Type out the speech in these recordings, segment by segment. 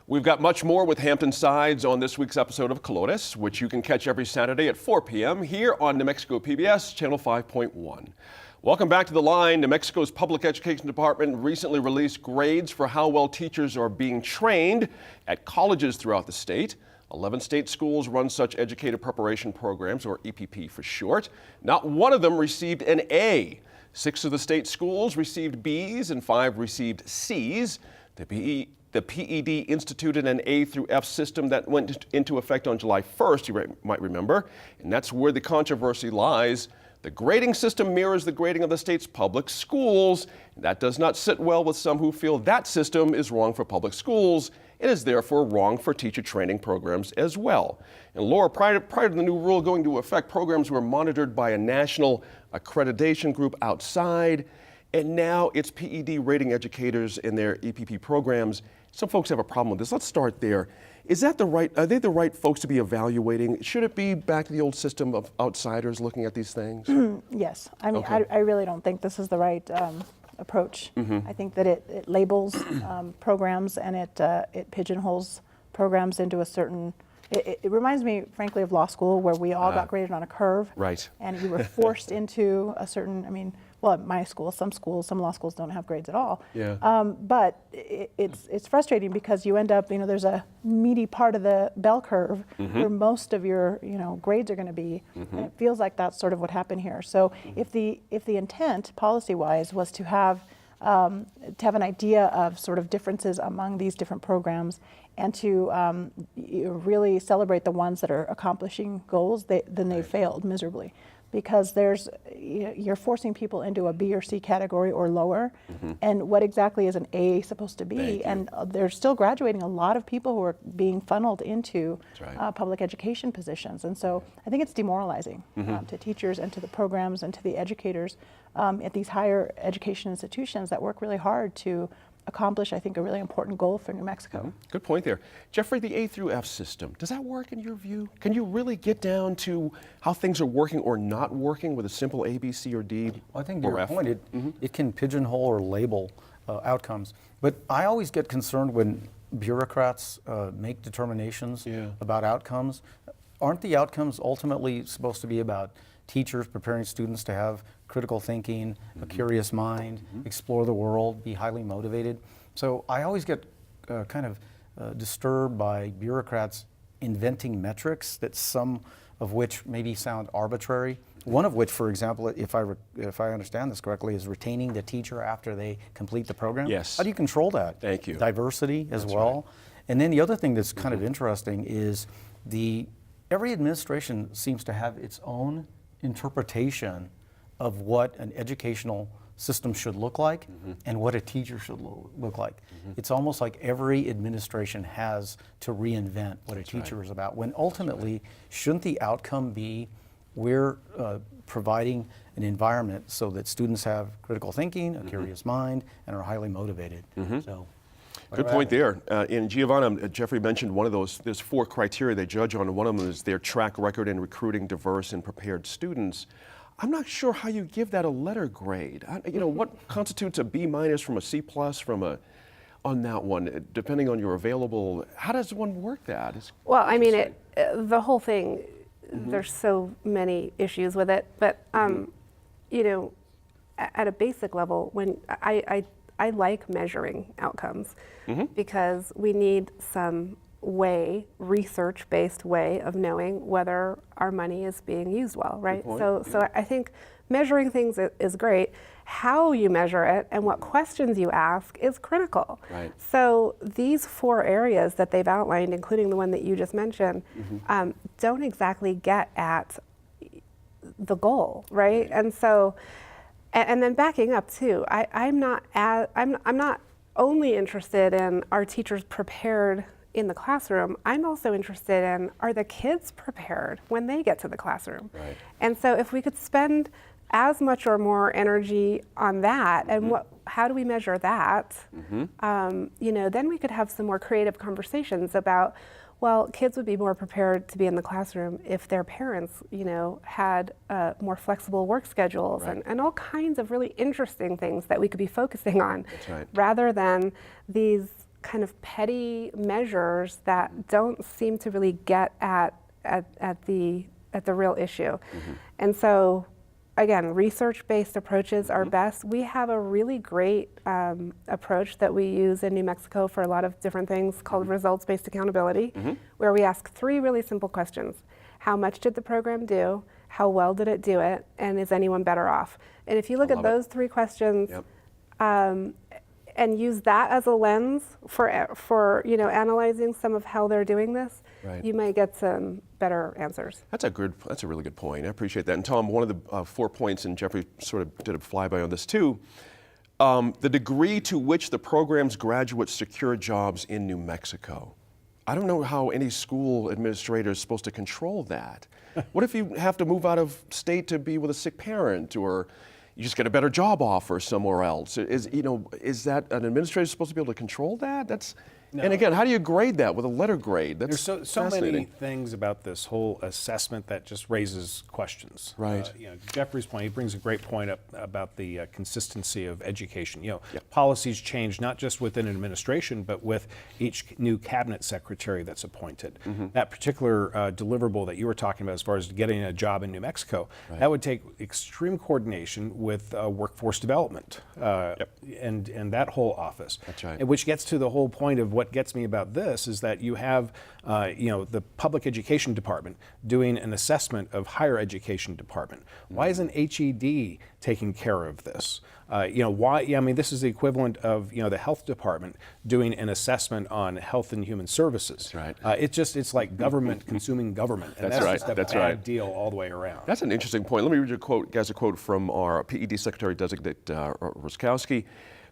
We've got much more with Hampton Sides on this week's episode of Colores, which you can catch every Saturday at 4 p.m. here on New Mexico PBS Channel 5.1. Welcome back to The Line. New Mexico's Public Education Department recently released grades for how well teachers are being trained at colleges throughout the state. 11 state schools run such educator preparation programs, or EPP for short. Not one of them received an A. 6 of the state schools received B's and 5 received C's. The PED instituted an A through F system that went into effect on July 1st, you might remember, and that's where the controversy lies. The grading system mirrors the grading of the state's public schools. That does not sit well with some who feel that system is wrong for public schools. It is therefore wrong for teacher training programs as well. And Laura, prior to the new rule going into effect, programs were monitored by a national accreditation group outside, and now it's PED rating educators in their EPP programs. Some folks have a problem with this. Let's start there. Are they the right folks to be evaluating? Should it be back to the old system of outsiders looking at these things? Yes. I mean, Okay. I really don't think this is the right approach. I think that it labels programs and it pigeonholes programs into a certain. It reminds me, frankly, of law school, where we all got graded on a curve. Right. And you were forced into a certain. I mean, well, at my school, some law schools don't have grades at all. Yeah. But it's frustrating because you end up, there's a meaty part of the bell curve where most of your, grades are going to be, and it feels like that's sort of what happened here. So if the intent, policy-wise, was to have an idea of sort of differences among these different programs, and to really celebrate the ones that are accomplishing goals, then they failed miserably. Because you're forcing people into a B or C category or lower, and what exactly is an A supposed to be? And they're still graduating a lot of people who are being funneled into public education positions, and so I think it's demoralizing to teachers and to the programs and to the educators at these higher education institutions that work really hard to accomplish, I think, a really important goal for New Mexico. Good point there. Jeffrey, the A through F system, does that work in your view? Can you really get down to how things are working or not working with a simple A, B, C, or D? Well, I think to or your F? point, it can pigeonhole or label outcomes. But I always get concerned when bureaucrats make determinations about outcomes. Aren't the outcomes ultimately supposed to be about teachers preparing students to have critical thinking, a curious mind, explore the world, be highly motivated? So I always get kind of disturbed by bureaucrats inventing metrics that some of which maybe sound arbitrary. One of which, for example, if I understand this correctly, is retaining the teacher after they complete the program. Yes. How do you control that? Thank you. Diversity as well. And then the other thing that's kind of interesting is every administration seems to have its own interpretation of what an educational system should look like and what a teacher should look like. It's almost like every administration has to reinvent what a teacher is about, when ultimately, shouldn't the outcome be we're providing an environment so that students have critical thinking, a curious mind, and are highly motivated? So, Good point there. And Giovanna, Jeffrey mentioned one of those. There's 4 criteria they judge on, and one of them is their track record in recruiting diverse and prepared students. I'm not sure how you give that a letter grade. What constitutes a B minus from a C plus on that one, depending on your available. How does one work that? Well, I mean, the whole thing. There's so many issues with it, but at a basic level, when I like measuring outcomes because we need some research-based way of knowing whether our money is being used well, right? So I think measuring things is great. How you measure it and what questions you ask is critical. Right. So these 4 areas that they've outlined, including the one that you just mentioned, don't exactly get at the goal, right? And so, and then backing up too, I'm not only interested in are teachers prepared in the classroom, I'm also interested in are the kids prepared when they get to the classroom? Right. And so if we could spend as much or more energy on that, and how do we measure that? Then we could have some more creative conversations about, well, kids would be more prepared to be in the classroom if their parents, had more flexible work schedules and all kinds of really interesting things that we could be focusing on, rather than these kind of petty measures that don't seem to really get at the real issue. And so, again, research-based approaches are best. We have a really great approach that we use in New Mexico for a lot of different things called results-based accountability, where we ask 3 really simple questions. How much did the program do? How well did it do it? And is anyone better off? And if you look at those 3 questions, and use that as a lens for analyzing some of how they're doing this, you might get some better answers. That's a really good point. I appreciate that. And Tom, one of the 4 points, and Jeffrey sort of did a flyby on this too, the degree to which the program's graduates secure jobs in New Mexico. I don't know how any school administrator is supposed to control that. What if you have to move out of state to be with a sick parent, or you just get a better job offer somewhere else? Is that an administrator supposed to be able to control that? And again, how do you grade that with a letter grade? That's There's so many fascinating. things about this whole assessment that just raises questions. Right. Jeffrey's point, he brings a great point up about the consistency of education. Policies change not just within an administration, but with each new cabinet secretary that's appointed. That particular deliverable that you were talking about as far as getting a job in New Mexico, that would take extreme coordination with workforce development and that whole office. That's right. And which gets to the whole point of what gets me about this is that you have the public education department doing an assessment of higher education department. Why isn't HED taking care of this? Why? I mean, this is the equivalent of the health department doing an assessment on health and human services. That's right. It's like government consuming government, and That's right. just a That's bad right. deal all the way around. That's an interesting point. Let me read you a quote from our PED Secretary Designate Ruskowski.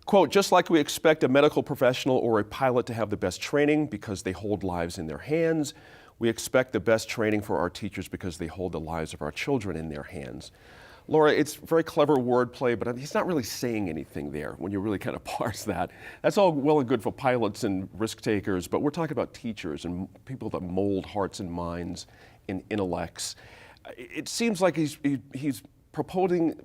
Quote, just like we expect a medical professional or a pilot to have the best training because they hold lives in their hands, we expect the best training for our teachers because they hold the lives of our children in their hands. Laura, it's very clever wordplay, but he's not really saying anything there when you really kind of parse that. That's all well and good for pilots and risk takers, but we're talking about teachers and people that mold hearts and minds and intellects. It seems like he's proposing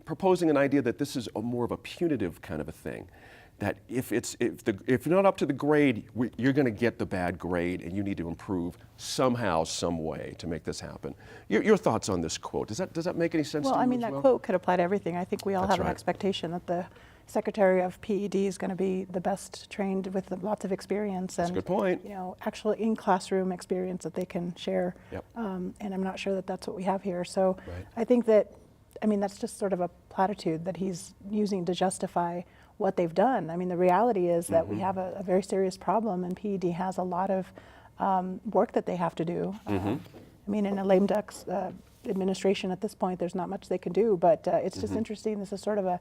an idea that this is more of a punitive kind of a thing. That if you're not up to the grade, you're going to get the bad grade, and you need to improve somehow, some way to make this happen. Your thoughts on this quote? Does that make any sense to you? Well, I mean, as that well? quote could apply to everything. I think we all That's have an right. expectation that the Secretary of PED is going to be the best trained with lots of experience and a good point. actual in-classroom experience that they can share. Yep. And I'm not sure that that's what we have here. So Right. I think that, that's just sort of a platitude that he's using to justify what they've done. I mean, the reality is that we have a very serious problem, and PED has a lot of work that they have to do. I mean, in a lame duck's administration at this point, there's not much they can do, but it's just interesting. This is sort of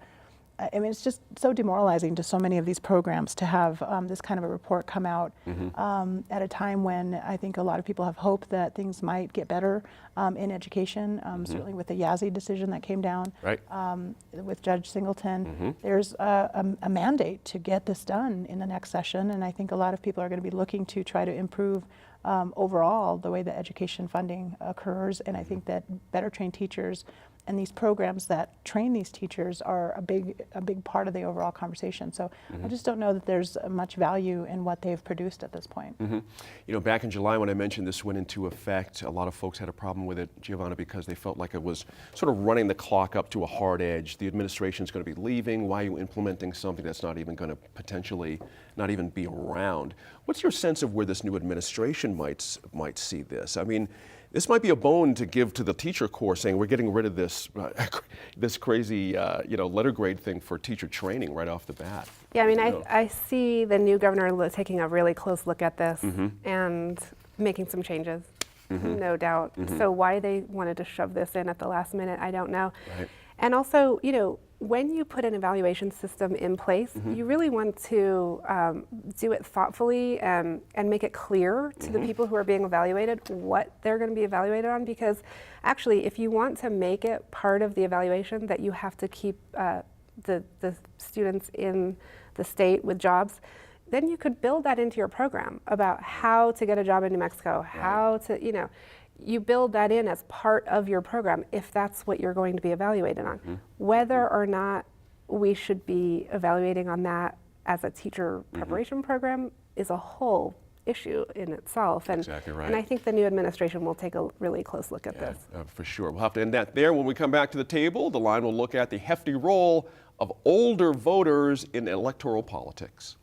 it's just so demoralizing to so many of these programs to have this kind of a report come out at a time when I think a lot of people have hope that things might get better in education, certainly with the Yazzie decision that came down Right. with Judge Singleton. There's a mandate to get this done in the next session, and I think a lot of people are going to be looking to try to improve overall the way that education funding occurs, and I think that better trained teachers and these programs that train these teachers are a big part of the overall conversation. So I just don't know that there's much value in what they've produced at this point. Back in July when I mentioned this went into effect, a lot of folks had a problem with it, Giovanna, because they felt like it was sort of running the clock up to a hard edge. The administration's going to be leaving. Why are you implementing something that's not even going to potentially not even be around? What's your sense of where this new administration might see this? I mean, this might be a bone to give to the teacher corps, saying we're getting rid of this this crazy letter grade thing for teacher training right off the bat. Yeah, I mean, I see the new governor taking a really close look at this and making some changes, no doubt. So why they wanted to shove this in at the last minute, I don't know. Right. And also, when you put an evaluation system in place, you really want to do it thoughtfully and make it clear to the people who are being evaluated what they're going to be evaluated on. Because actually, if you want to make it part of the evaluation that you have to keep the students in the state with jobs, then you could build that into your program about how to get a job in New Mexico, how to, you build that in as part of your program if that's what you're going to be evaluated on. Whether or not we should be evaluating on that as a teacher preparation program, is a whole issue in itself. And, Exactly right. and I think the new administration will take a really close look at this. For sure. We'll have to end that there. When we come back to the table, the line will look at the hefty role of older voters in electoral politics.